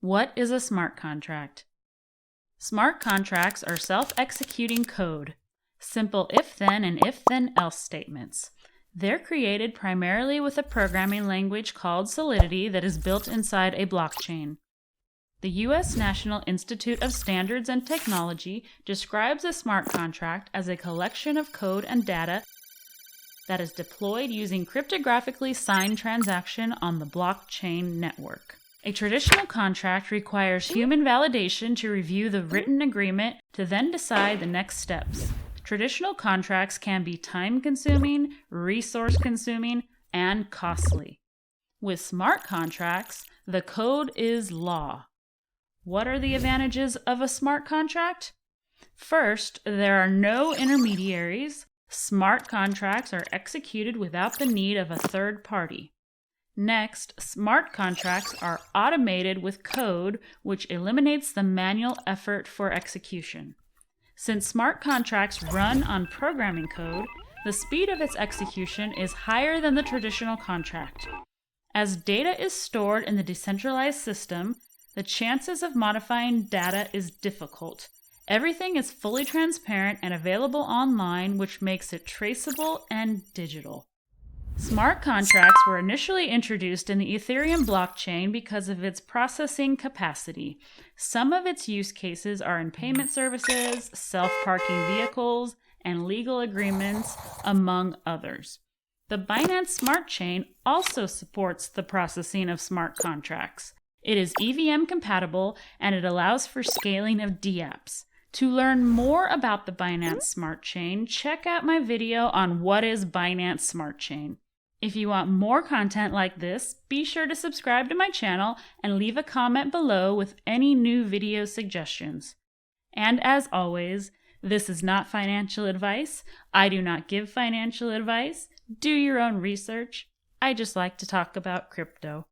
What is a smart contract? Smart contracts are self-executing code, simple if-then and if-then-else statements. They're created primarily with a programming language called Solidity that is built inside a blockchain. The U.S. National Institute of Standards and Technology describes a smart contract as a collection of code and data that is deployed using cryptographically signed transaction on the blockchain network. A traditional contract requires human validation to review the written agreement to then decide the next steps. Traditional contracts can be time-consuming, resource-consuming, and costly. With smart contracts, the code is law. What are the advantages of a smart contract? First, there are no intermediaries. Smart contracts are executed without the need of a third party. Next, smart contracts are automated with code, which eliminates the manual effort for execution. Since smart contracts run on programming code, the speed of its execution is higher than the traditional contract. As data is stored in the decentralized system, the chances of modifying data is difficult. Everything is fully transparent and available online, which makes it traceable and digital. Smart contracts were initially introduced in the Ethereum blockchain because of its processing capacity. Some of its use cases are in payment services, self-parking vehicles, and legal agreements, among others. The Binance Smart Chain also supports the processing of smart contracts. It is EVM compatible and it allows for scaling of dApps. To learn more about the Binance Smart Chain, check out my video on what is Binance Smart Chain. If you want more content like this, be sure to subscribe to my channel and leave a comment below with any new video suggestions. And as always, this is not financial advice. I do not give financial advice. Do your own research. I just like to talk about crypto.